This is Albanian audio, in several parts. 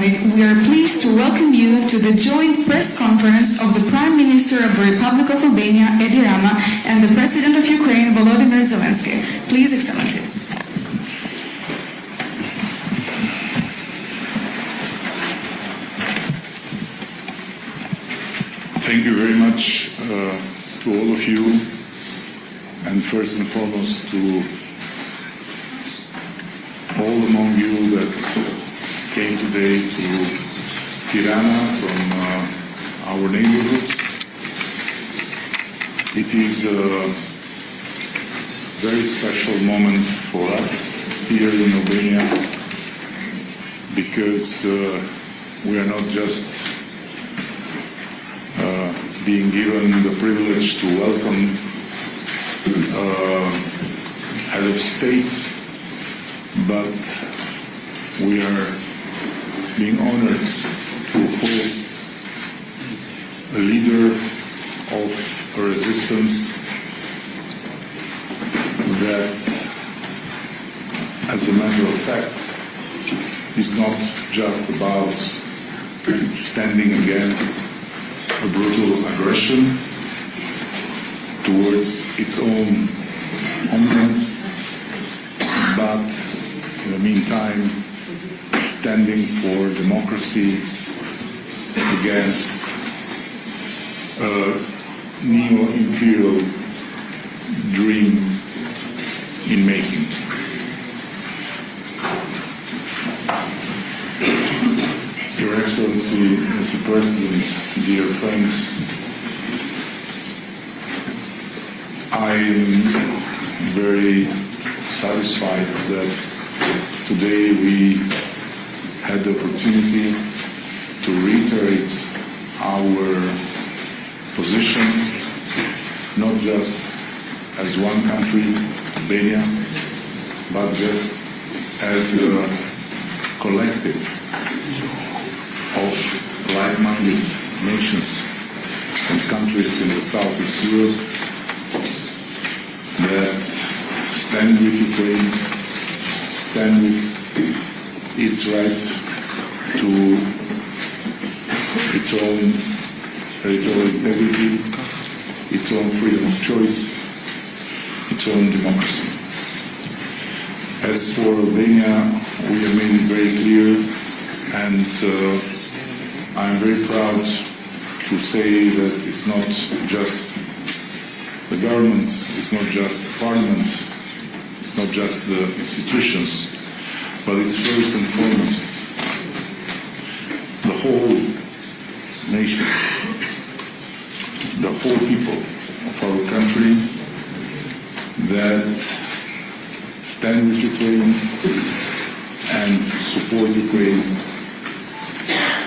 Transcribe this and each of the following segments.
Summit, we are pleased to welcome you to the joint press conference of the Prime Minister of the Republic of Albania, Edi Rama, and the President of Ukraine, Volodymyr Zeleński. Please, Excellencies. Thank you very much to all of you, and first and foremost to all among you that came today to Tirana from our neighborhood. It is a very special moment for us here in Albania because we are not just being given the privilege to welcome head of state, but we are being honored to host a leader of a resistance that, as a matter of fact, is not just about standing against a brutal aggression towards its own homeland, but in the meantime standing for democracy against a neo-imperial dream in making. Your Excellency, Mr. President, dear friends, I am very satisfied that today we had the opportunity to reiterate our position, not just as one country, Albania, but just as a collective of like-minded nations and countries in the Southeast Europe that stand with Ukraine, stand with its right to its own territorial integrity, its own freedom of choice, its own democracy. As for Albania, we have made it very clear, and I'm very proud to say that it's not just the government, it's not just the parliament, it's not just the institutions, but it's first and foremost the whole nation, the whole people of our country that stand with Ukraine and support Ukraine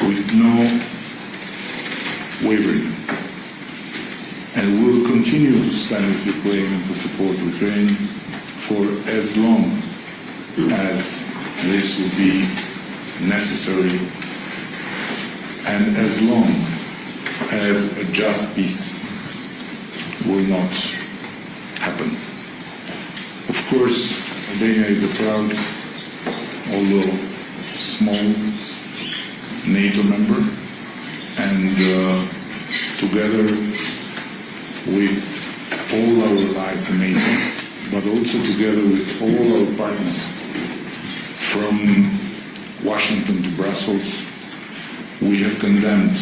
with no wavering. And we will continue to stand with Ukraine and to support Ukraine for as long as this will be necessary and as long as a just peace will not happen. Of course, Albania is a proud, although small, NATO member, and together with all our allies in NATO, but also together with all our partners from Washington to Brussels, we have condemned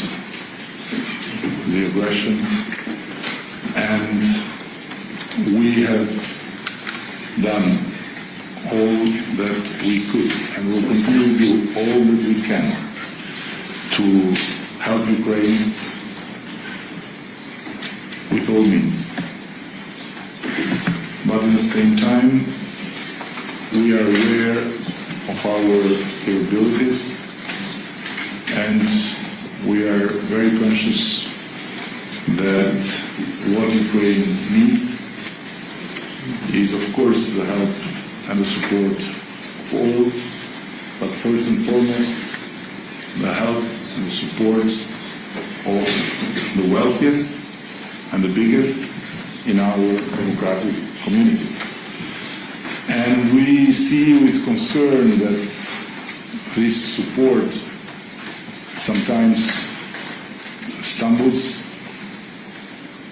the aggression, and we have done all that we could and will continue to do all that we can to help Ukraine with all means. But at the same time, we are aware of our capabilities, and we are very conscious that what Ukraine needs is, of course, the help and the support of all, but first and foremost, the help and the support of the wealthiest and the biggest in our democratic community. And we see with concern that this support sometimes stumbles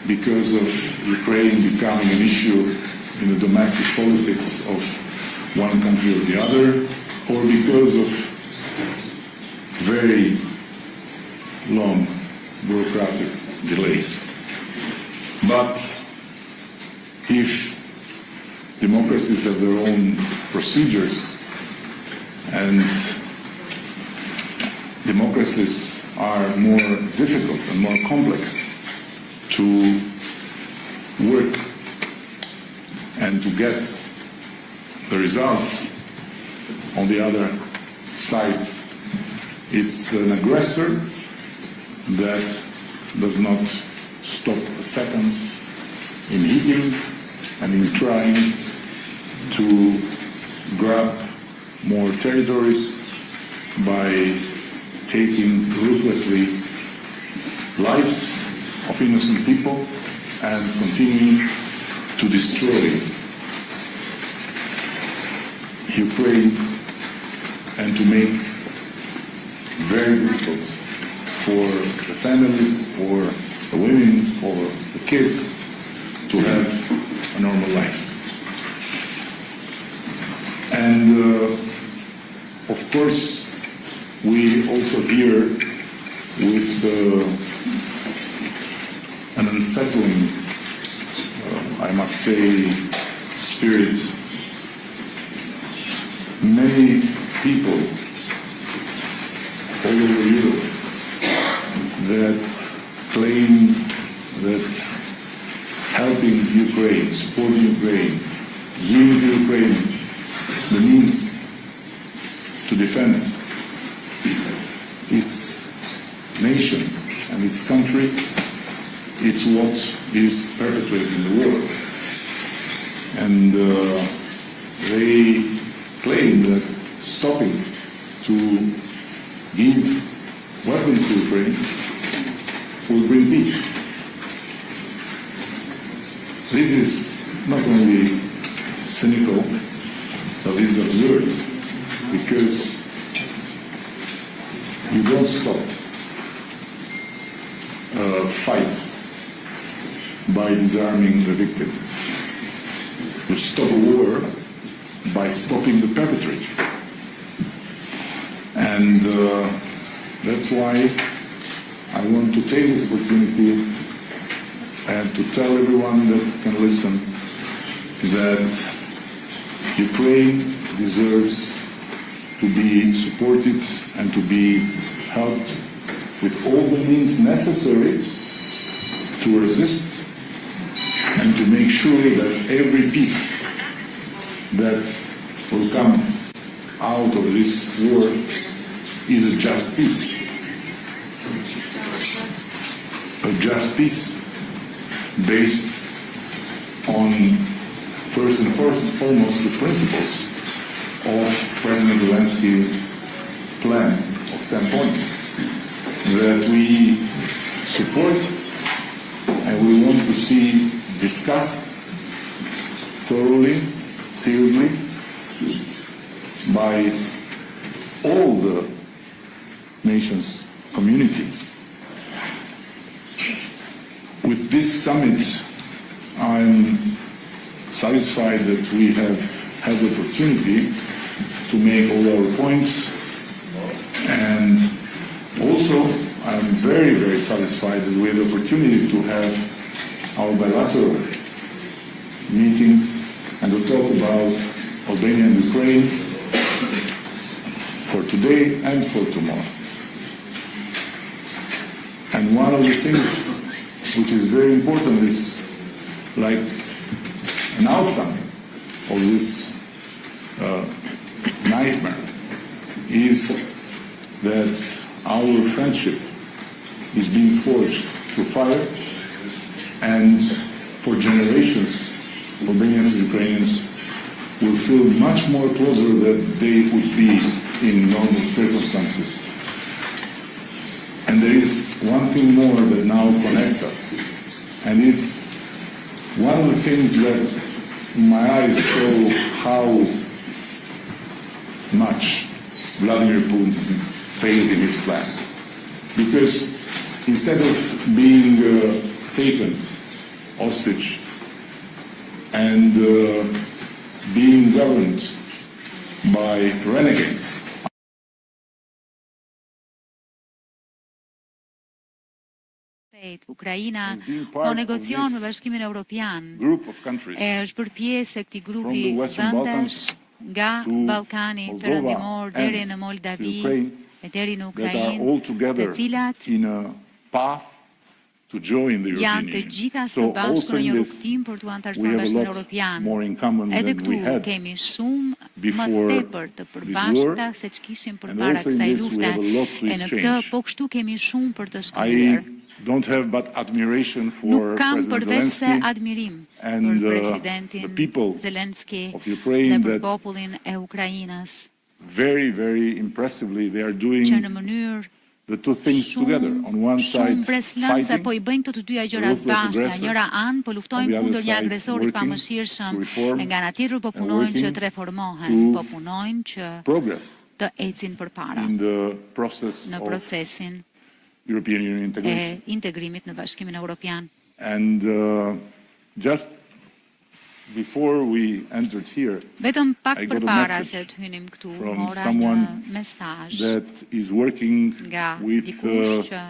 because of Ukraine becoming an issue in the domestic politics of one country or the other, or because of very long bureaucratic delays. But if democracies have their own procedures and democracies are more difficult and more complex to work and to get the results, on the other side, it's an aggressor that does not stop a second in hitting and in trying to grab more territories by taking ruthlessly lives of innocent people and continuing to destroy Ukraine and to make very difficult for the families, for the women, for the kids to have a normal life. And of course, we also hear with an unsettling, I must say, spirit, many people all over Europe that claim that helping Ukraine, supporting Ukraine, giving to Ukraine the means to defend its nation and its country, it's what is perpetrated in the world. And they claim that stopping to give weapons to Ukraine will bring peace. This is not only cynical, but it is absurd, because you don't stop a fight by disarming the victim. You stop a war by stopping the perpetrator. And that's why I want to take this opportunity and to tell everyone that can listen that Ukraine deserves to be supported and to be helped with all the means necessary to resist and to make sure that every peace that will come out of this war is a just peace. A just peace based on, first and foremost, the principles of President Zelensky's plan of 10 points that we support and we want to see discussed thoroughly, seriously, by all the nations community. With this summit, I'm satisfied that we have had the opportunity to make all our points, and also I'm very, very satisfied that we had the opportunity to have our bilateral meeting and to talk about Albania and Ukraine for today and for tomorrow. And one of the things which is very important is like an outcome of this nightmare is that our friendship is being forged through fire, and for generations Albanians and Ukrainians will feel much more closer than they would be in normal circumstances. And there is one thing more that now connects us, and it's one of the things that in my eyes show how much Vladimir Putin failed in his plan. Because instead of being taken hostage and being governed by renegades, Ukraina po negocion me Bashkimin Evropian është bërë pjesë e këtij grupi vendesh nga Ballkani Perëndimor deri në Moldavi e deri në Ukrainë, të cilat janë të gjitha së bashku në një rrugtim për të anëtarësuar Bashkimin Evropian. Edhe këtu kemi shumë më tepër të përbashkëta se ç'kishim përpara kësaj lufte, e në këtë po kështu kemi shumë për të shkëmbyer. Don't have but admiration for Nuk kam President përveç se Zelensky admirim and për the presidentin people Zelenski of Ukraine dhe për that popullin e Ukrainës, very, very impressively they are që doing në mënyrë the two things together. On one side, shumë breslënse po i bëjnë këto të dyja gjërat ruthless bashkë. Nga aggressor, njëra anë po on luftojnë the other kundër një side, agresorit working pamëshirshëm, to reform e nga ana tjetër po and punojnë që working të reformohen, to po punojnë që progress të ecin përpara in the process në of procesin European Union e integration. integrimit në Bashkimin Evropian. And just before we entered here, Vetëm pak I got a përpara message se të hynim këtu, from mora një someone mesazh that is working nga with dikush që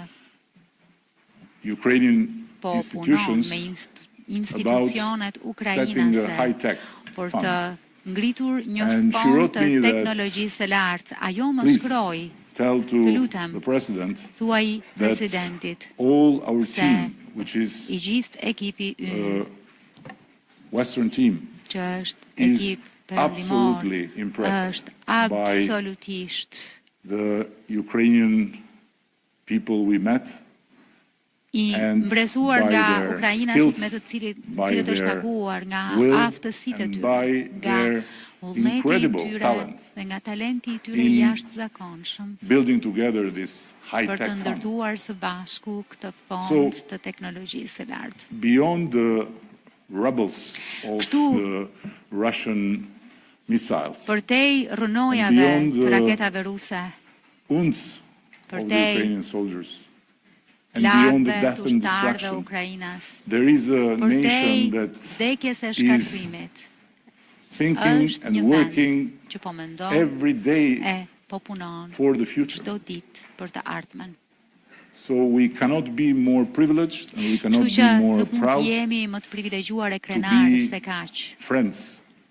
Ukrainian po punon institutions me setting institucionet a ukrainase high-tech për të fund. ngritur një And she fond wrote të me that, teknologjisë së lartë. Ajo më please, shkroi, tell të to lutem, the president thuaj that presidentit, all our se team, which is i gjithë ekipi ynë, Western team, që është is ekip perëndimor, absolutely impressed është by absolutisht the Ukrainian people we met i and mbresuar by nga their ukrainasit skills, me të by cilët është their takuar, nga will, aftësitë e and tyre, by nga their vullneti i incredible tyre talent dhe nga talenti i tyre in jashtëzakonshëm building together this për high-tech të fund. ndërtuar së bashku këtë fond So, të teknologjisë së lartë. Beyond the rubbles of Kështu, the Russian missiles, Përtej rrënojave beyond të the raketave ruse, wounds of the Përtej Ukrainian soldiers, and beyond the larve death të and ushtarëve destruction, Ukrainas, there is a përtej nation that vdekjes e is shkatrimit, thinking është and një working vend që po mendon every day e po punon for the future. çdo ditë për të ardhmen. So we cannot be more privileged and we cannot Kështu be që more nuk mund të proud jemi më të privilegjuar e krenarë se kaq friends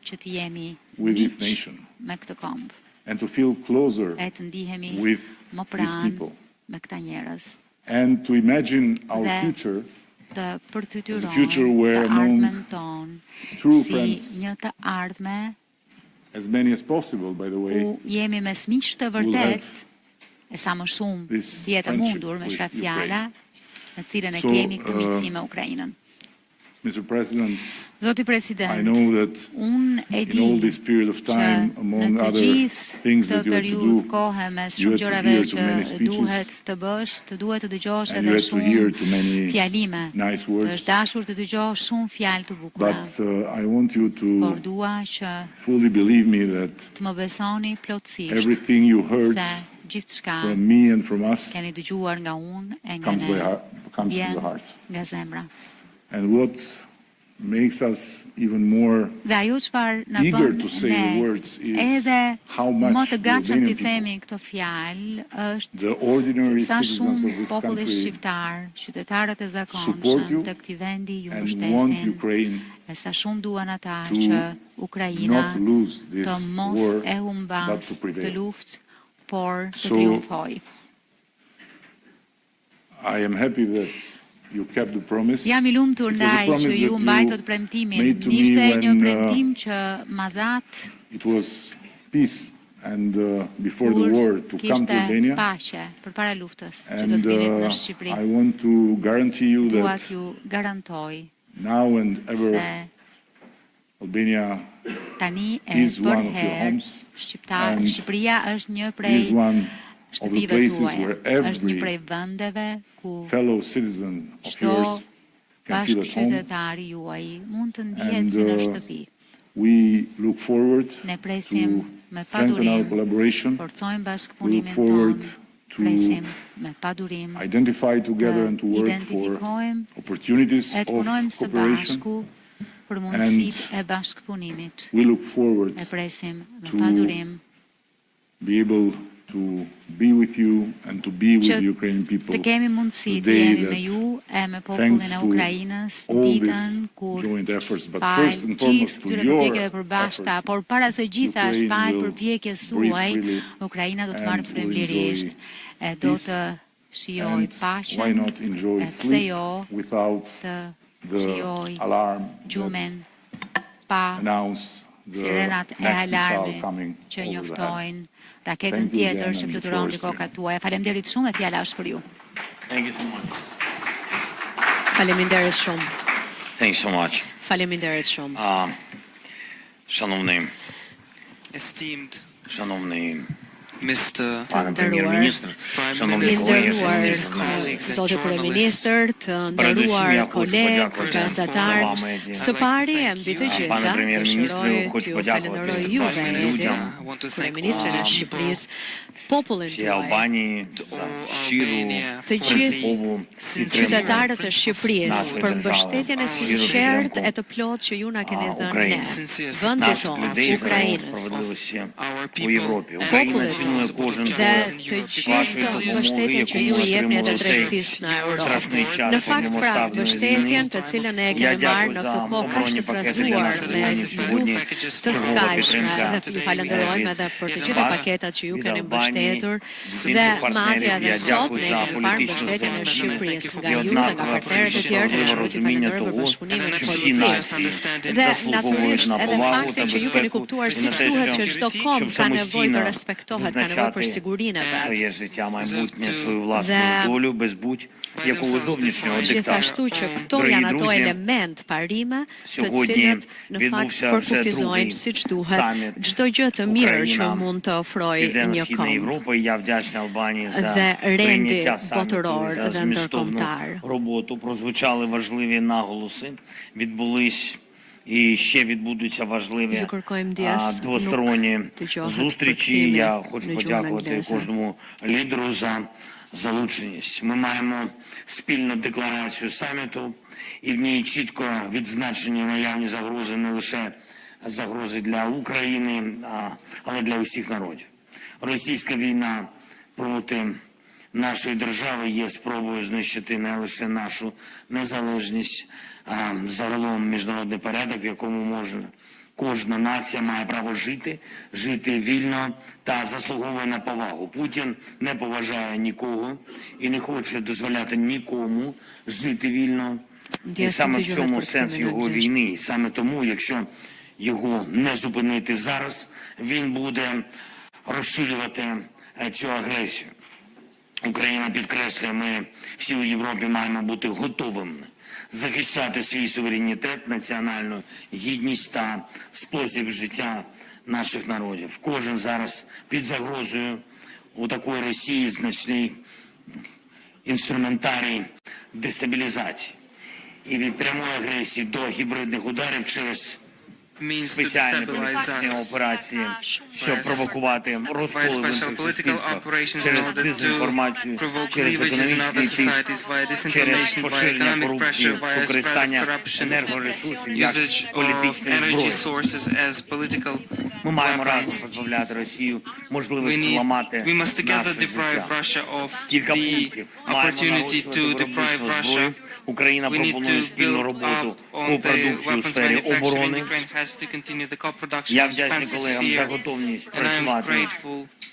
që të jemi with this miq nation me këtë kombë and to feel closer e të ndihemi with më these pranë people me këta njerëz and to imagine our Dhe future të as a përfytyrojmë future të where ardhmen among ton true si friends, një të ardhme as many as possible, by the way, ku jemi mes miq të will vërtet have e sa më shumë this të jetë friendship mundur me with shra fjala në cilën e So, kemi këtë miqësi me Ukrainën. Mr. President, Zoti I President, know that unë e in all di this period of që time, në among të other gjithë things këtë that you have to periudhë do, kohe mes you shumë had to gjërave hear to që many speeches, duhet të bësh, të duhet të dëgjosh and you edhe had to hear shumë to many fjalime. nice Të words, është dashur të dëgjosh shumë fjalë të bukura. but I want you Por to dua që fully believe me that të më besoni plotësisht everything you heard se gjithçka from me and from us keni dëgjuar nga unë e nga comes ne to vjen the heart. nga zemra. And what makes us even more Dhe ajo çfarë na eager bën to say ne the words is edhe how më much të the gatshëm Albanian të people, themi këto fjalë është the ordinary sa citizens of shumë this populli country, shqiptar, qytetarët e support zakonshëm you të këtij vendi ju and want mbështesin Ukraine e sa shumë duan ata to që Ukraina not lose this të mos war, e but humbas to këtë prevail. luftë, por të So, triumfojë. I am happy that you kept the promise. Jam I lumtur It was a ndaj që promise ju that mbajtët you premtimin. made to me Ishte një when, premtim që ma that It was peace and before the kur war to come to kishte Albania. paqe përpara luftës që do And të vinit në Shqipëri. I want to guarantee you Dua that t'ju garantoj now and ever se Albania tani e is one of your përherë homes and Shqipëria është një prej is one of the shtëpive places tuaja. where Është një prej every vendeve ku fellow citizen of çdo yours can feel at home. bashkëqytetari juaj mund të ndihet And si në shtëpi. we look forward Ne presim to me strengthen our padurim, collaboration. forcojmë We look bashkëpunimin forward ton, to presim identify together and to work for opportunities of cooperation. And we look forward to be able to be with you and to be with the Ukrainian people today, that thanks to all these joint efforts, but first and foremost to your efforts, Ukraine will breathe freely and will enjoy peace, and why not enjoy sleep without the alarm that announce the next missile coming over the head. Raketen tjetër që fluturon mbi kokat tuaja. Faleminderit shumë dhe fjala është për ju. Thank you so much. Faleminderit shumë. Thank you so much. Faleminderit shumë. Шановний Esteemed Шановний Mr. пане прем'єр-міністр, шановні колеги, Zotë Kryeministër, të nderuar kolegë, gazetar, së pari e mbi të gjitha, dëshiroj t'ju falenderoj juve, Kryeministrin e Shqipërisë, popullin всій tuaj, Албанії за щиру të gjithë принципову підтримку qytetarët e Shqipërisë për mbështetjen e sinqertë e të plotë që ju na keni dhënë ne, vendit наших tonë, людей за Ukrainës, справедливості у Європі. Україна popullit цінує кожен dhe крок të вашої gjithë допомоги, mbështetjen që ju яку i jepni ми të отримали у цей drejtësisë në Europë. страшний час Në fakt, pra, повномасштабної mbështetjen війни. të cilën e Я keni marrë дякую në за këtë kohë kaq оборонні të пакети для trazuar наших me воїнів сьогодні. luftë të Чергова skajshme підтримка dhe ju falenderojmë edhe për të gjitha paketat që ju від keni Албанії, mbështetur від dhe інших madje партнерів. edhe Я sot дякую ne за kemi parë політичну mbështetjen e Shqipërisë nga і ju dhe nga однакове partnerët e tjerë, справедливе dëshiroj t'ju розуміння falenderoj për того, bashkëpunimin що всі politik. нації Dhe заслуговують natyrisht на edhe повагу faktin та që ju keni безпеку kuptuar і siç на те, duhet që щоб çdo kom ka nevojë të самостійно respektohet, ka nevojë për визначати sigurinë e vet. своє життя, майбутнє, свою власну Dhe долю без будь-якого зовнішнього диктату. Gjithashtu që këto Дорогі janë ato друзі, element parime të сьогодні cilët në fakt відбувся вже përkufizojnë другий siç duhet саміт çdo gjë të mirë që Україна, mund të ofrojë një Південно-Східна kom. Європа, і я вдячний Албанії за Dhe rendi прийняття саміту botëror і за dhe змістовну ndërkombëtar. роботу. Прозвучали важливі наголоси, відбулись і ще відбудуться важливі Ju kërkojmë ndjes двосторонні nuk dëgjohet зустрічі. përkthimi Я хочу në gjuhën подякувати англeze. кожному лідеру за залученість. Ми маємо спільну декларацію саміту, і в ній чітко відзначені наявні загрози, не лише загрози для України, але для усіх народів. Російська війна проти нашої держави є спробою знищити не лише нашу незалежність, а загалом міжнародний порядок, в якому кожна нація має право жити вільно та заслуговує на повагу. Путін не поважає нікого і не хоче дозволяти нікому жити вільно. І саме в цьому сенс його війни. І саме тому, якщо його не зупинити зараз, він буде розширювати цю агресію. Україна підкреслює, ми всі у Європі маємо бути готовими захищати свій суверенітет, національну гідність та спосіб життя наших народів. Кожен зараз під загрозою у такої Росії значний інструментарій дестабілізації. І від прямої агресії до гібридних ударів через спеціальні політичні операції, щоб провокувати розколи в суспільствах, через дезінформацію, через економічний тиск, через поширення корупції, використання енергоресурсів як політичної зброї. Ми маємо разом позбавляти Росію можливості ламати наше життя. Кілька пунктів. Маємо нарощувати виробництво зброї. Україна пропонує спільну роботу по продукції у сфері оборони. Я вдячний колегам за готовність працювати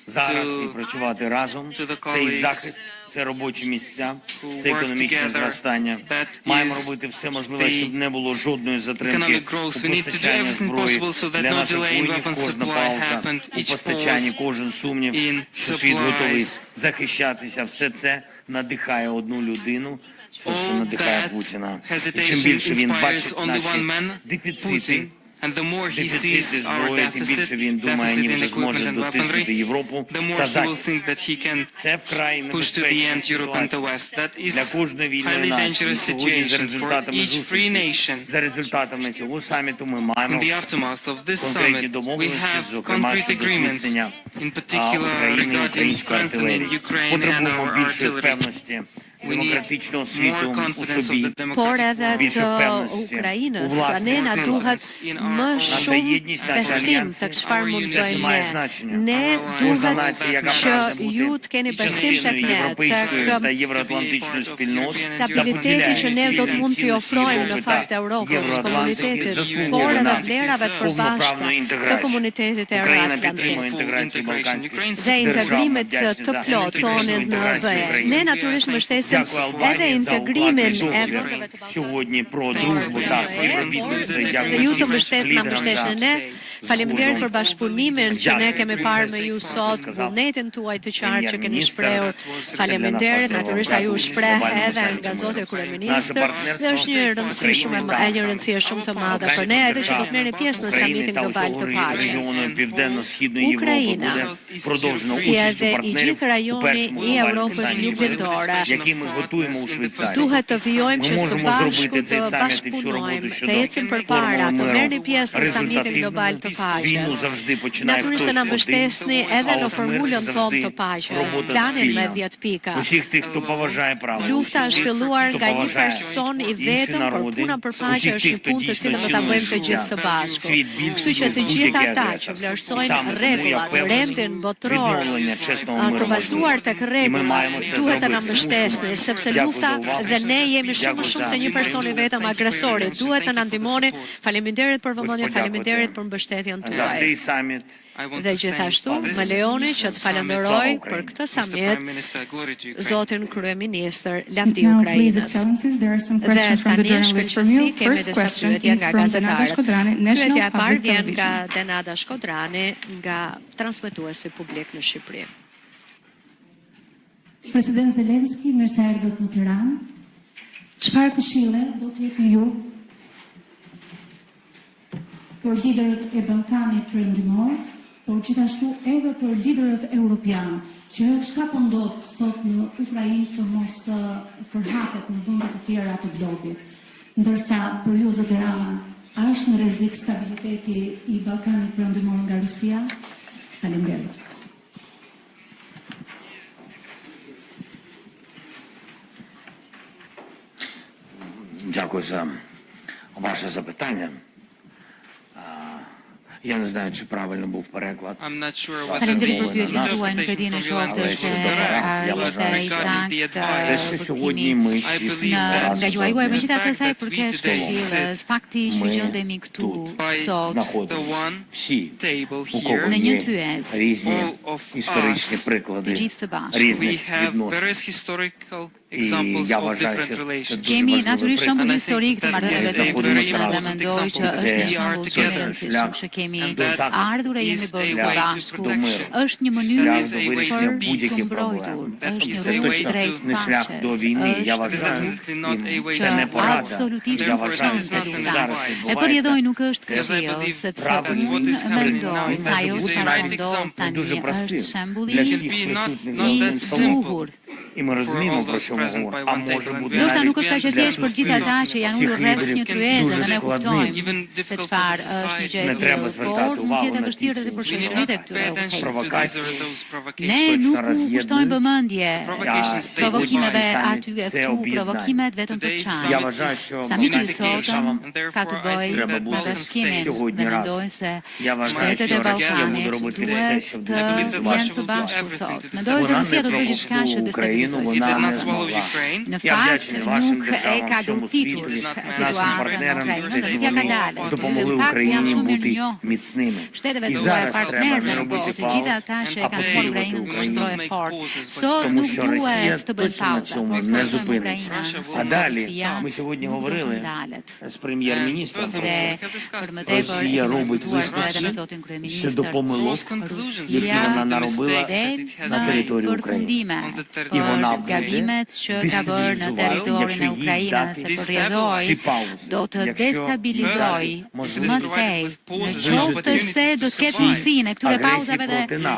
зараз і працювати разом. Це і захист, це робочі місця, це економічне зростання. Маємо робити все можливе, щоб не було жодної затримки у постачанні зброї для наших воїнів. Кожна пауза у постачанні, кожен сумнів, що світ готовий захищатися. Все це надихає одну людину. Це все надихає Путіна. І чим більше він бачить наші дефіцити, And the more he дефіцити sees our зброї, тим більше він думає, ніби зможе дотиснути Європу the more та he will Захід. think that he can Це вкрай push to the небезпечна end Europe and the ситуація West. That для is кожної вільної highly нації. dangerous Сьогодні за situation for результатами each free зустрічі, nation. за результатами цього саміту ми маємо In the aftermath of this конкретні summit, we домовленості, have зокрема concrete щодо agreements, зміцнення in particular України і regarding української strengthening артилерії. Ukraine and Потребуємо our більшої artillery. впевненості We need демократичного more світу у confidence of собі. the democratic world. Більше Поредът впевненості у Україна власних не силах. надугат мъжом безсим, так швармун Це має двойне. значення. Не Кожна дугат, нація, яка що прагне бути ют кене безсим так частиною не, європейської та так євроатлантичної спільноти та stabiliteten som nevnt mot i Freund och fakta Europas kommunitetet spårade flera vet förbasta ta kommunitetet är підтримує Atlanten. інтеграцію балканських Det integrimet topplotonen väst. Ne naturligtvis mestesens är det integrimen även сьогодні про дружбу та співробітництво. det Дякую utom bestesna лідерам bestesna за ne Faleminderit për bashkëpunimin që ne kemi parë me ju sot, vullnetin tuaj të qartë që keni shprehur. Faleminderit, natyrisht ai u shpreh edhe nga zoti kryeministër dhe është një rëndësi shumë një rëndësi shumë të madhe për ne edhe që do të merrni pjesë në samitin global të paqes. Ukraina, si edhe i gjithë rajoni i Evropës juglindore, duhet të vijojmë që së bashku të bashkëpunojmë, të ecim përpara, të merrni pjesë në samitin global të paqes. Natyrisht të na mbështesni edhe në formulën tonë të paqes, planin me 10 pika. Lufta është filluar nga një person i vetëm, por puna për paqe është një punë të cilën do ta bëjmë të gjithë së bashku. Kështu që të gjithë ata që vlerësojnë rregullat, rendin botror, të bazuar tek rregullat, duhet të na mbështesni, sepse lufta dhe ne jemi shumë se një person i vetëm agresori. Duhet të na ndihmoni. Faleminderit për vëmendjen, faleminderit për mbështetjen tuaj. Dhe gjithashtu, më lejoni që të falenderoj për këtë samit zotin kryeministër, lavdi Ukrainës. Dhe tani shkëlqësi kemi disa pyetje nga gazetarët. Pyetja e parë vjen nga Denada Shkodrani, nga transmetuesi publik në Shqipëri. President Zeleński, mirë se erdhët në Tiranë. Çfarë këshille do të jepni ju për liderët e Ballkanit Perëndimor, por gjithashtu edhe për liderët europian, që çka po ndodh sot në Ukrainë të mos përhapet në vende të tjera të globit. Ndërsa për ju zoti Rama, a është në rrezik stabiliteti i Ballkanit Perëndimor nga Rusia? Faleminderit. Дякую за ваше запитання. Я не знаю, чи правильно був переклад. Faleminderit për pyetjen tuaj, nuk e di në qoftë se ishte saktë Сьогодні ми nga juaj juaj, megjithatë sa i përket këshillës, fakti që gjendemi këtu sot знаходимо всі, у кого në një є tryez, різні історичні të приклади gjithë së bashku. різних відносин. І я вважаю, що це дуже Kemi важливий natyrisht shembull приклад. historik të marrëdhënieve të ndryshme dhe mendoj që është një shembull shumë i rëndësishëm që kemi ardhur e jemi bërë së bashku. Është një mënyrë për të mbrojtur, është një rrugë drejt paqes, është që absolutisht nuk përton të lufta. E përjedhoj nuk është këshill, sepse unë mendoj se ajo çfarë ndodh tani është shembulli i bukur. І ми розуміємо, про що ми говоримо. А може бути Ndoshta nuk навіть është kaq e thjeshtë për gjithë ata që janë ulur rreth një tryeze dhe ne kuptojmë se çfarë është një gjë e tillë, por mund të jetë e vështirë edhe për shoqëritë e këtyre udhëheqësve. Ne nuk u kushtojmë vëmendje provokimeve aty e këtu, provokimet vetëm për çfarë. Samiti i sotëm ka të bëjë me bashkimin dhe mendoj se shtetet e Ballkanit duhet të jenë së bashku sot. Mendoj se Rusia do të bëjë diçka që destabilizojë. Në fakt nuk e ka gëlltitur situatën në Ukrainë, dhe Rusia ka dalë. Në fakt janë shumë mirë njohës. Shteteve tuaj partnerë në botë, të gjitha ata që e kanë bërë Ukrainën të shndrohet fort. Sot nuk duhet të bëjnë pauza, por të bëjnë Ukraina А далі ми сьогодні говорили з прем'єр-міністром, Росія робить висновки щодо помилок, які вона наробила на території України. І për gabimet që ka bërë në territorin e Ukrainës, se përrjedhoi do të destabilizoj më tej, në qoftë se do të ketë mundësinë e këtyre pauzave dhe me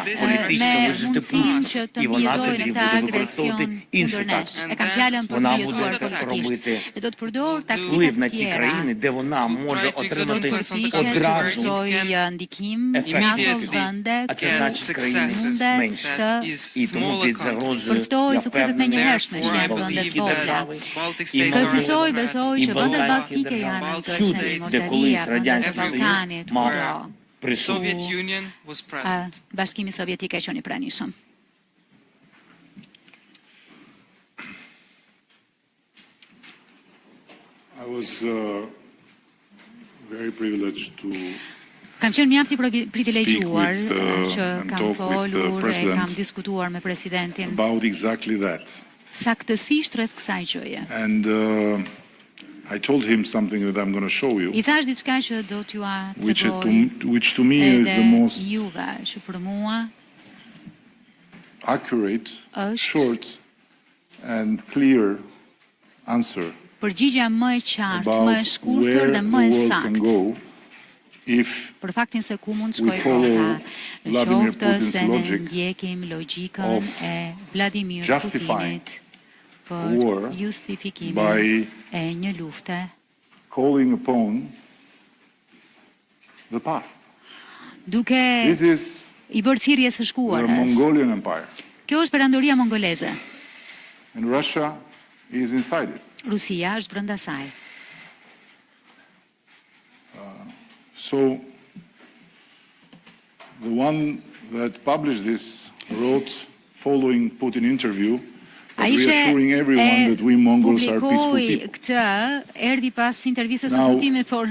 mundësinë që të mbijetojnë këtë agresion kundër nesh. E kam fjalën për mbijetuar politikisht. Dhe do të përdor taktika të tjera. Де вона може отримати Që одразу përshtroj ndikim në ato vende і тому під загрозою përftoj sukseset me njëhershme që janë vendet vogla. Kësaj besoj që vendet balltike janë në kërcënim, Moldavia, vendet e Ballkanit, kudo. Soviet Union was present. Bashkimi Sovjetik e qenë i pranishëm. I was very privileged to Kam qenë mjaft i privilegjuar speak with, që and kam talk with the folur e president kam diskutuar me presidentin about exactly that. saktësisht rreth kësaj gjëje. And I told him something that I'm going to show you, I thash diçka që do t'ju which tregoj to me is the edhe most juve, që për mua accurate, është short, and clear answer përgjigja më e qartë, më about e shkurtër where dhe the më e world can saktë. go if Për faktin se ku mund we shkoj follow koha, në Vladimir qoftë Putin's se ne logic ndjekim logjikën of e Vladimir justifying Putinit war për justifikimin by e një lufte calling upon the past. duke This is i bërë thirrje së the shkuarës. Mongolian Empire, Kjo është perandoria mongoleze. and Russia is inside it. Rusia është brenda saj. So the one that published this wrote following Putin interview, Ai që reassuring everyone that we Mongols are peaceful publikoi people. këtë, erdhi pas intervistës së Now, Putinit, por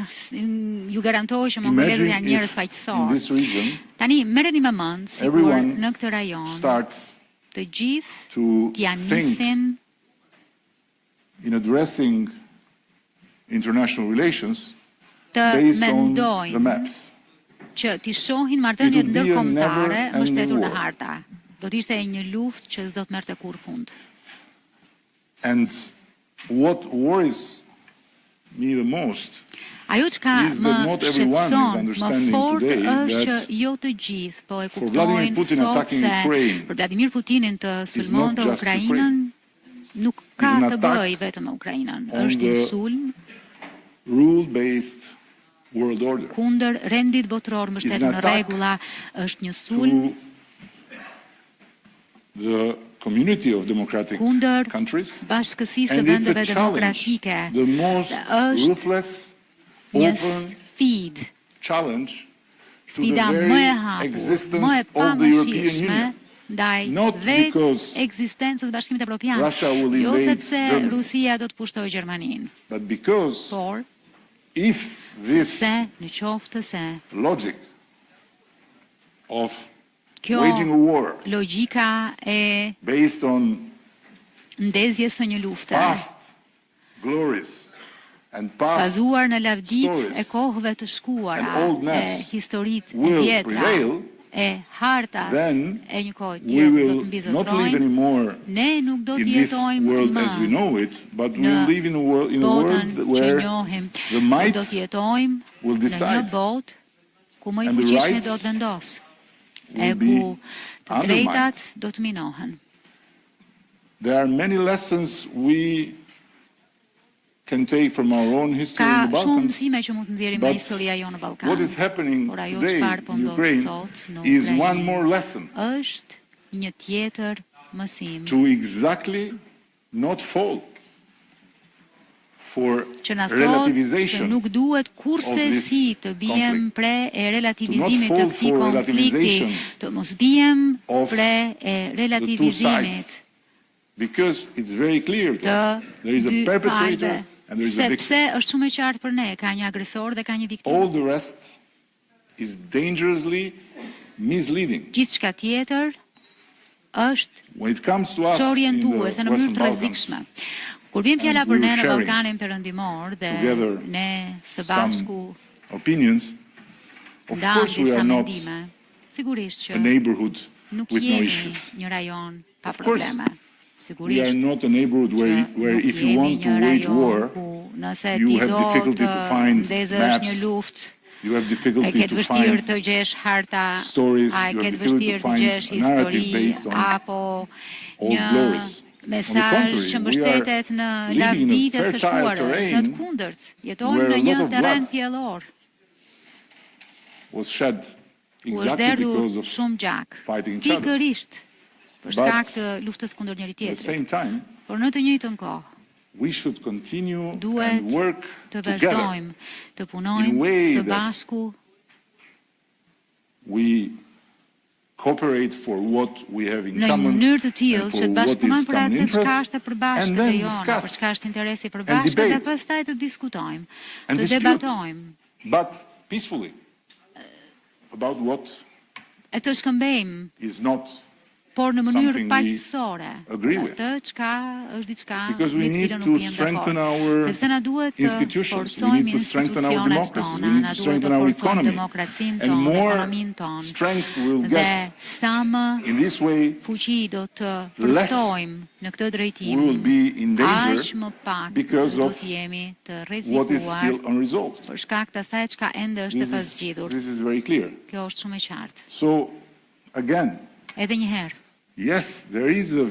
ju garantoj që mongolezët janë njerëz if in faqësorë. this region Tani merreni me mend sikur everyone në këtë rajon starts të gjithë to t'ja think nisin in addressing international relations të based on the mendojnë maps. që t'i shohin It marrëdhëniet would be a ndërkombëtare never-ending mbështetur në war. harta. Do të ishte një luftë që s'do të merrte kurrë fund. And what worries me the most Ajo që ka is më that not everyone is shqetëson më understanding fort today është që that jo të gjithë po e for Vladimir kuptojnë Putin sot attacking se Ukraine për Vladimir Putinin të sulmonte just Ukrainën nuk ka an të attack bëjë vetëm me Ukrainën. on Është një the sulm rule-based world order kundër rendit botror mbështetur an në attack rregulla, është një sulm to the community of democratic kundër countries, bashkësisë së and it's vendeve a challenge, demokratike. the most Është ruthless, Një open sfidë, challenge to the sfida më e very hapur, më e existence of the European pamëshirshme Union. ndaj Not vetë because ekzistencës Bashkimit Evropian. Russia will Jo invade sepse Germany. Rusia do të pushtojë Gjermaninë, But because por if this se në qoftë se logic of kjo waging a war logjika e based on ndezjes së një lufte past glories and past bazuar në lavdit stories e kohëve të shkuara, and old e maps historitë e will vjetra, prevail, e hartat then e një kohë we tjetër do will të not live mbizotrojnë, anymore ne nuk do in të this jetojmë world më as we know it, but we në will live in a world, botën që where njohim. the Ne might do të jetojmë will në një decide botë ku më i and the fuqishmi rights do të vendos, e will be ku të undermined. drejtat do të minohen. There are many lessons we can take from our own history Ka in the shumë Balkans. mësime që mund të nxjerrim nga But historia jonë në Ballkan. What is happening Por ajo today çfarë po in ndodh Ukraine sot në is one Ukrainë more lesson është një tjetër mësim to exactly not fall for që na thotë që relativization nuk duhet kurse of this si të bijem conflict. pre e relativizimit të To not këtij fall for konflikti, relativization të mos bijem of pre e relativizimit because it's very clear to të us. There is a dy perpetrator palëve, and there is a victim. sepse është shumë e qartë për ne, ka një agresor dhe ka një viktimë. All the rest is dangerously misleading. Gjithçka tjetër është When it comes to us që in the orientuese në mënyrë Western të Balkans, rrezikshme. Kur vjen fjala And për we ne were në sharing Ballkanin Perëndimor dhe together ne së some bashku opinions, of ndam course we disa are not mendime, sigurisht a që neighborhood nuk with no jemi issues. një rajon pa Of course, probleme. we are not a neighborhood where if you want to wage war, you have difficulty to find maps, you have difficulty to find stories, you have difficulty to find a narrative based on old glories. On the contrary, we are living in a fertile terrain where a lot of blood was shed exactly because of fighting each other. But at the same time, we should continue and work together in a way that we cooperate for what we have in common and for what is common interest, and then discuss and debate and dispute, but peacefully, about what is not por në mënyrë something we paqësore. agree with. Atë çka është diçka Because we me need cilën to nuk jemi strengthen dakord. our Sepse na duhet të institutions, we forcojmë need to strengthen our institucionet democracy, tona, we need na to duhet strengthen të our forcojmë economy. demokracinë And tonë, more ekonominë tonë. strength we'll Dhe get sa më in this way, fuqi do të less përfitojmë në këtë we will drejtim, be in danger aq më pak because do of të jemi të what is rrezikuar still unresolved. për shkak të asaj çka ende është e This pazgjitur. is very clear. Kjo është shumë e qartë. So, again, Edhe një herë, yes, there is a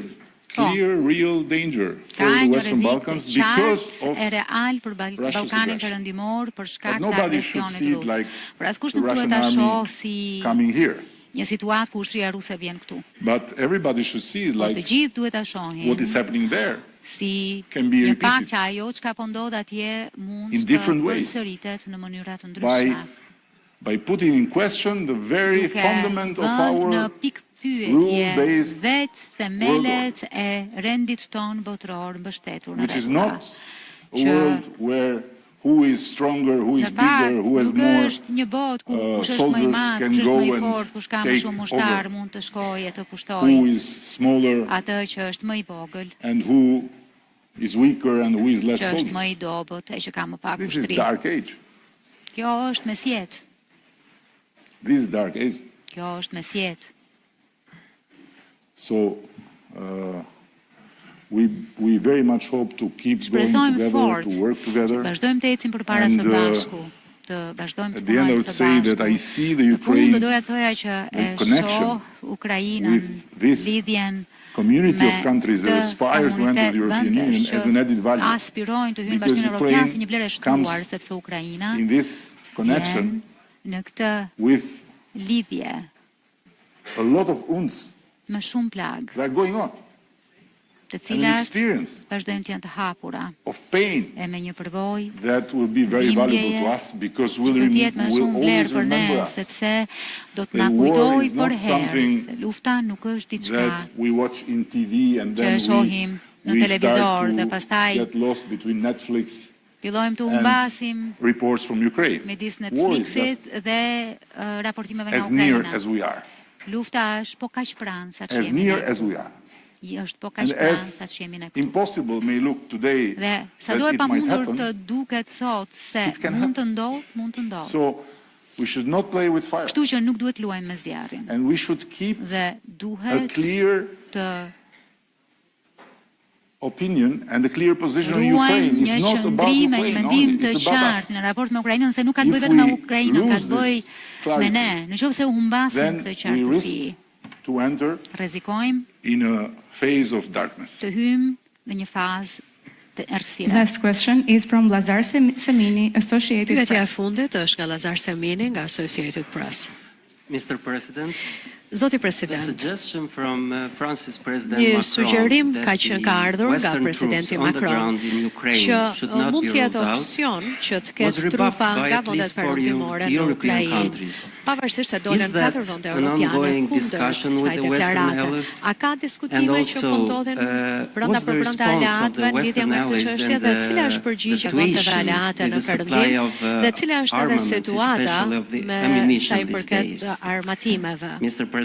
clear, real danger for ka the një Western rrezik të Balkans because qartë of e real për Russia's Ballkanin aggression. Perëndimor për shkak But të nobody should agresionit see it rus. like Por askush the nuk duhet Russian ta shoh army si coming here. një situatë ku ushtria ruse vjen këtu. But everybody should see it Por të like gjithë duhet ta shohin what is happening there. si can be një repeated fakt që ajo çka po ndodh atje mund in të different ways. përsëritet në mënyra të ndryshme. By putting in question the very Duke fundament of vënë në our pikë pyetje rule-based vetë themelet e rendit ton botror mbështetur në which is rregulla. not a world where who is stronger, who is Në fakt, bigger, who has nuk more është një botë ku kush është më i soldiers madh, can kush është go më i and fortë, kush ka më take shumë ushtar over. mund të shkojë të who pushtojë is smaller atë që është më i vogël, and who is weaker and who is less që është më soldiers. i dobët e që ka më pak This is ushtri. dark age. Kjo është mesjet. This is dark age. Kjo është mesjet. So we very much hope to keep going Shpresojmë together, fort to work together. Vazhdojmë të ecim përpara And, së bashku, të vazhdojmë At të the end, I punojmë would së say that I bashku. see the Në fund Ukraine, do doja thoja që e the connection shoh Ukrainën, with this lidhjen community me of countries that këtë aspire to enter the komunitet European Union vendesh as an added që value. aspirojnë të hyjnë në Because Bashkinë Evropiane si një Ukraine vlerë e shtuar, comes sepse Ukraina In this connection vjen në këtë with lidhje a lot of uns me shumë plag, that are going on, të and an cilat experience vazhdojnë të jenë të hapura of pain e me një përvojë that will be very valuable to us because we'll do të jetë me shumë vlerë për ne, remember us. sepse do të The na war kujtojë is not për herë something se lufta nuk është diçka That we watch in TV and që then shohim në we televizor start dhe to pastaj get lost between Netflix fillojmë të and humbasim reports from Ukraine. midis War is Netflixit just dhe raportimeve nga as near Ukraina. as we are, Lufta është po kaq pranë sa që as jemi near ne. as we are. Është po And kaq pranë as sa që jemi ne këtu. impossible may look today Dhe sa that do e it might pamundur të happen, duket sot se it can mund të ndodh, mund të ndodh. so we should not play with fire. Kështu që nuk duhet luajmë me zjarrin. And we should keep Dhe a duhet clear të opinion and a clear position on ruajmë Ukraine. një It's not about qëndrim e një Ukraine mendim only, të it's about qartë us. në raport me Ukrainën, se nuk ka të If bëjë vetëm me we Ukrainën, ka lose të bëjë this me clarity, ne. Nëse u humbasim then këtë we qartësi, risk to enter rrezikojmë in a phase of darkness. të hymë në një fazë të errësire. Last question is from Lazar Semini, Associated Pyetja e Press. fundit është nga Lazar Semini nga Associated Press. Mr. President, Zoti the President, suggestion from France's President një Macron sugjerim that ka që ka the ardhur nga Western presidenti troops on the Macron ground in Ukraine që should not mund be të jetë ruled out opsion që të was ketë rebuffed trupa by nga at vendet least four perëndimore në European Ukrainë. countries. Pavarësisht se Is dolen that 4 vende an europiane ongoing kundër discussion with kësaj the Western deklarate. allies? A ka And diskutime që po also, ndodhen brenda what's the përbrenda response of aleatëve the në lidhje Western me këtë allies çështje and dhe cila është the përgjigjja e vendeve situation aleate with në the supply perëndim of dhe cila është edhe armaments, situata especially of the me ammunition sa i these përket days? armatimeve. Mr. President,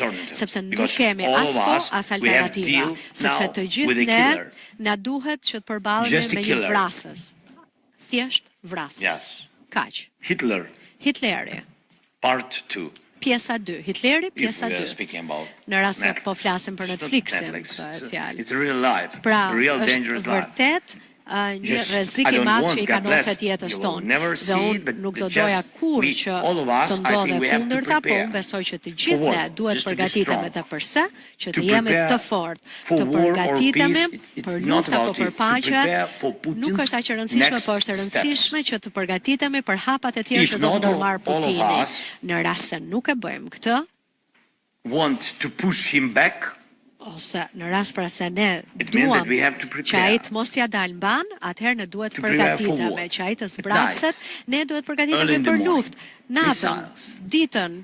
abort, sepse nuk kemi as alternativa, sepse të gjithë ne na duhet që të përballemi me një vrasës. Thjesht vrasës. Kaq. Hitleri. Part 2. Pjesa 2. Hitleri, pjesa 2. Në rast se po flasim për Netflixin, këtë fjalë. It's real life. Pra, real është dangerous life. vërtet një rrezik i madh që i kanoset jetës tonë. Dhe unë nuk do doja kur që të ndodhe kundërta, po unë besoj që të gjithë ne duhet përgatitemi të përse, që të jemi të fortë, të përgatitemi për luftë apo për paqe. Nuk është aq e rëndësishme, po është e rëndësishme që të përgatitemi për hapat e tjerë që do të ndërmarrë Putini. Në rast se nuk e bëjmë këtë, ose në rast pra se ne duam që ai të mos t'ja dalë mban, atëherë ne duhet përgatitemi, që ai të zbrapset, ne duhet përgatitemi për luftë. Natën, ditën,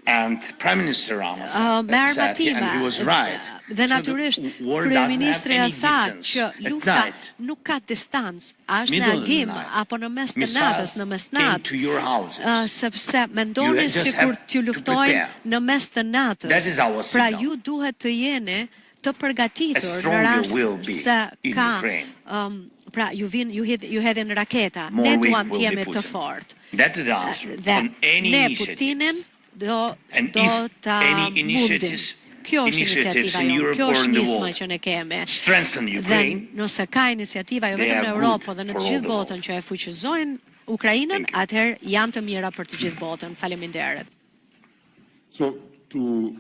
me arma time, dhe natyrisht kryeministri e tha që lufta nuk ka distancë, është në agim apo në mes të natës, në mesnatë, sepse mendoni sikur t'ju luftojnë në mes të natës. Pra ju duhet të jeni të përgatitur në rast se ka pra ju hedhin raketa, ne duam të jemi të fortë. Dhe ne Putinin do ta mundim. Kjo është iniciativa jonë, kjo është nisma që ne kemi. Dhe nëse ka iniciativa jo vetëm në Europë, dhe në të gjithë botën që e fuqizojnë Ukrainën, atëherë janë të mira për të gjithë botën. Faleminderit. So to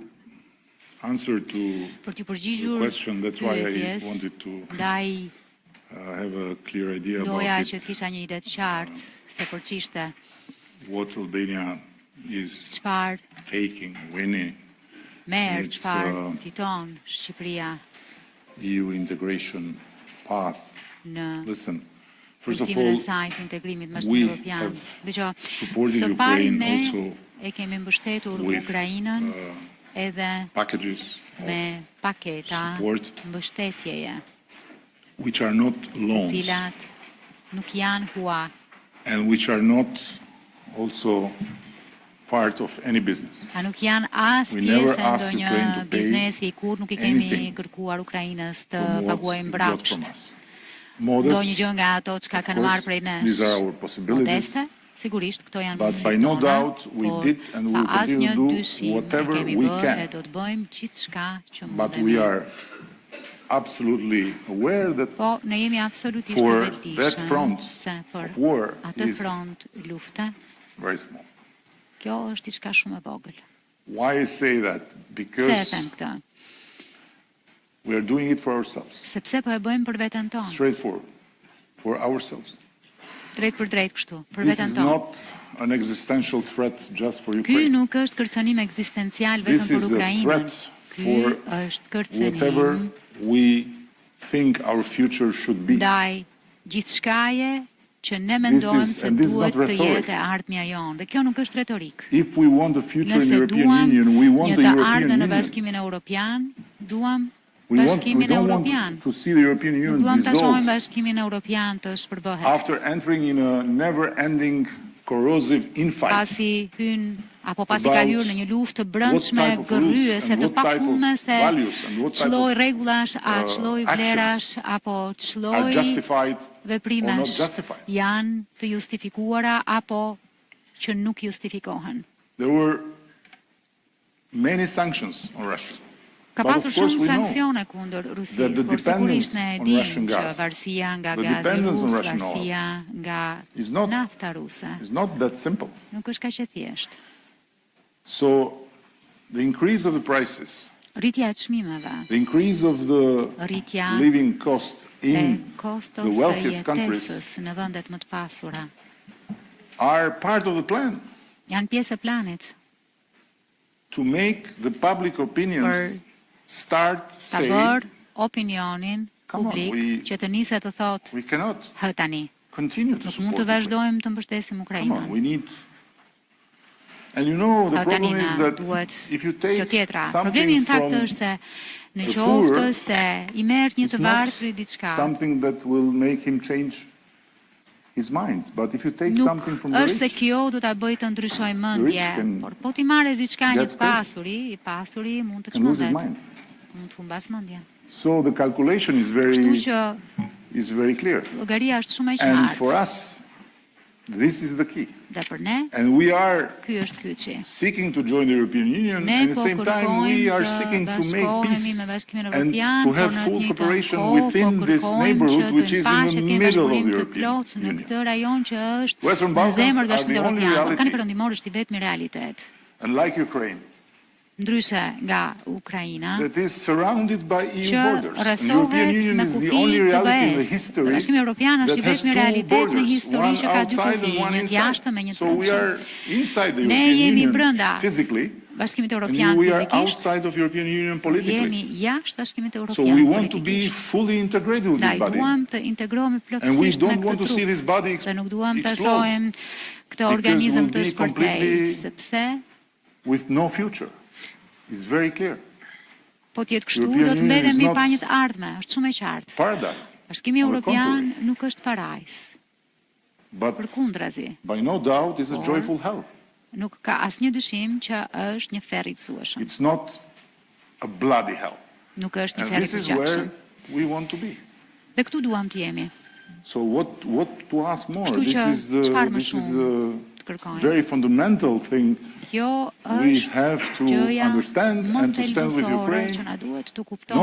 answer to Për t'ju the përgjigjur question, that's why I pyetjes, wanted to ndaj have a clear idea doja about që të kisha një ide të qartë se për ç'ishte what Albania is çfarë taking, winning merr, It's, çfarë fiton Shqipëria EU integration path. në Listen, first of Kultimin e all, saj të integrimit me we Evropian. have Dgjoj, supported së pari Ukraine ne also e kemi mbështetur with Ukrainën edhe packages me of paketa support mbështetjeje, which are not të loans cilat nuk janë hua and which are not also part of any business. a nuk janë as We never pjesë e asked Ukraine to ndonjë pay biznesi, kur nuk i kemi anything kërkuar Ukrainës të from what paguajmë it got from mbrapsht us. Modest, ndonjë gjë nga ato çka of kanë marrë course, prej nesh. these are our possibilities, Modeste, sigurisht këto janë but by mundësitë no tona, doubt we por did and we pa will continue asnjë to do dyshim ne whatever kemi we bërë can. e do të bëjmë gjithçka që But we mundemi. are absolutely aware that Po, ne jemi absolutisht for të that vetëdijshëm front se për of war atë is front lufte, very small. kjo është diçka shumë e vogël. Why I say that? Pse e Because them këtë? we are doing it for ourselves. Sepse po e bëjmë për veten tonë, Straightforward. For ourselves. drejt për drejt kështu, për This veten is tonë. not an existential threat just for Ky Ukraine. nuk është kërcënim ekzistencial This vetëm për is a Ukrainën. threat Ky for është whatever kërcënim we think our future should be. ndaj gjithçkaje që ne mendojmë se and this is duhet not të rhetoric. jetë e ardhmja jonë. Dhe kjo nuk është retorik. If we want a future in the Nëse European duam Union, we want një the të European ardhmen në Union. Bashkimin Evropian, duam We Bashkimin don't Evropian. want to see the European Nuk Union duam ta shohim dissolve Bashkimin Evropian të shpërbohet. after entering in a never-ending corrosive infight. Pasi ka about hyrë në një luftë të brendshme, what type of rules gërryese, and të what type of pakunme se values and what type çlloj of, rregullash, a çlloj vlerash apo are çlloj justified or not veprimesh justified. janë të justifikuara apo që nuk justifikohen. There were many sanctions on Russia. Ka But of pasur course shumë we know sanksione kundër that Rusisë, the por sigurisht ne e dependence on dimë Russian që gas, varësia nga the gazi dependence on rus, Russian oil varësia nga is not- nafta ruse, It's not that simple. nuk është kaq e thjeshtë. So the increase of the prices, Rritja e çmimeve, the increase of the rritja living cost e in kostos the së wealthiest countries jetesës në vendet më të pasura are part of the plan janë pjesë e planit to make the public opinions Për start ta saying bërë opinionin Come on, publik we- që të nisë të thotë we cannot hë tani, continue to nuk mund support të Ukraine. vazhdojmë të mbështesim Come on, Ukrainën. we need. And you know the Hë problem tani is na that duhet if you kjo take tjetra. Problemi something në fakt from është se në the qoftë poor, se i merr një it's të not varfër diçka, something that will make him change his mind. But if you take nuk something from the është se rich, kjo do ta bëjë të ndryshojë mendje, can por po ti marrë diçka një get të pasuri, i pasuri mund të can lose his çmendet, mind. mund të humbas mendjen. So the calculation is Kështu që very clear. llogaria është shumë e And qartë. for us, This is the key. Dhe për ne, And we are ky është kyçi. seeking to join the European Union, Ne and at the po same time we kërkojmë are të seeking to make bashkohemi peace me Bashkimin and Evropian, to por have në full të njëjtën cooperation kohë po within this kërkojmë që neighborhood which të is paqe in the të kemi middle of bashkëpunim the të European plotë në Union. këtë rajon që është Western në Balkans zemër are the Bashkimit only Evropian. reality. Ballkani Perëndimor është i vetmi realitet. Unlike Ukraine, Ndryshe nga Ukraina, that is surrounded by EU që borders. And the European rrethohet Union me is the kufi only të reality in the BE-s. history Bashkimi Evropian është i that has vetmi two realitet në borders, histori one që ka dy outside kufi, and one një të inside. jashtëm e një të So we brendshme. are inside the Ne European jemi Union brenda physically, Bashkimit and Evropian we are fizikisht, outside of European Union jemi politically. jashtë Bashkimit So Evropian we want to be politikisht. fully integrated with Ndaj this body. duam të integrohemi And we plotësisht me don't want këtë to see this trup. body Dhe nuk duam të explode shohim këtë because organizëm we'll të be shpërthej, completely sepse with no future. It's very clear. po të jetë kështu European do të Union is mbetemi not pa një të ardhme, është shumë e qartë. Paradise. Bashkimi On the Evropian contrary. nuk është parajs, But përkundrazi. by no doubt, it's a Por- joyful hell. Nuk ka asnjë dyshim që është një ferr i gëzueshëm. It's not a bloody hell. Nuk është një And ferr i this is përgjithshëm. where we want to be. Dhe këtu duam të jemi. So what to ask more? Kështu This që is the çfarë më this is shumë the të kërkojmë. very fundamental thing Kjo we është have to gjëja understand më and to stand with thelbësore Ukraine. që na duhet të Not kuptojmë.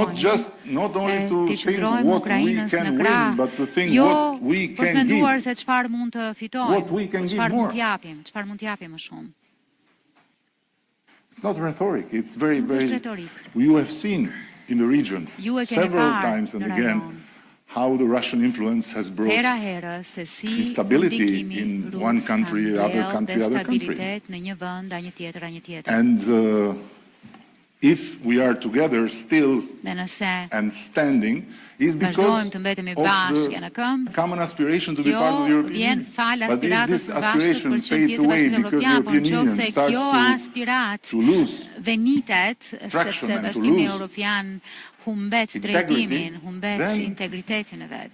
only to Të think qëndrojmë what we Ukrainës can në win, krah, but to think jo what we për të can menduar give. se çfarë mund të fitojmë, What we can give çfarë mund more. të japim, çfarë mund të japim më shumë. It's not rhetoric. It's very, Nuk është very. retorik. You have seen in the region Ju e keni several parë times and në again rajon. how the Russian influence has brought Hera herë se si instability ndikimi in rus one ka country, mbjell other country, other country. destabilitet në një vend, ndaj një tjetër, ndaj një tjetër. And if we are together still Dhe nëse and standing, is because vazhdojmë të mbetemi of bashkë në këmbë, the common aspiration to be kjo part of the European vjen Union. fal But if aspiratës this së bashkët aspiration për të qenë fades pjesë e away Bashkimit because the Evropian, por European Union nëse starts kjo aspirat to lose venitet, traction sepse and to Bashkimi lose Evropian humbet integrity, drejtimin, humbet then integritetin e vet.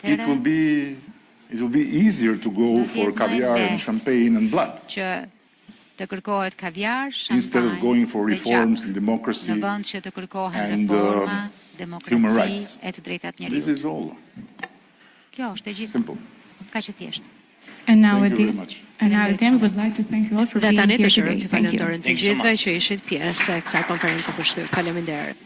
it will Atëherë be easier to go Do for t'jetë më caviar and lehtë. champagne and blood që të kërkohet kaviar, instead of shampanjë going for dhe reforms gjak. in Në democracy. vend që të kërkohen and, reforma, human demokraci rights. e të drejtat This njerëzit. is all Kjo është e gjitha. simple. Kaq e thjeshtë. And now, Thank at you the, very much. and now again, we would like to thank you all for Dhe being tani here dëshirojmë today. të Thank you. falenderojmë të Thank you so gjithëve much. që ishit pjesë e kësaj konferencë për shtyp. Faleminderit.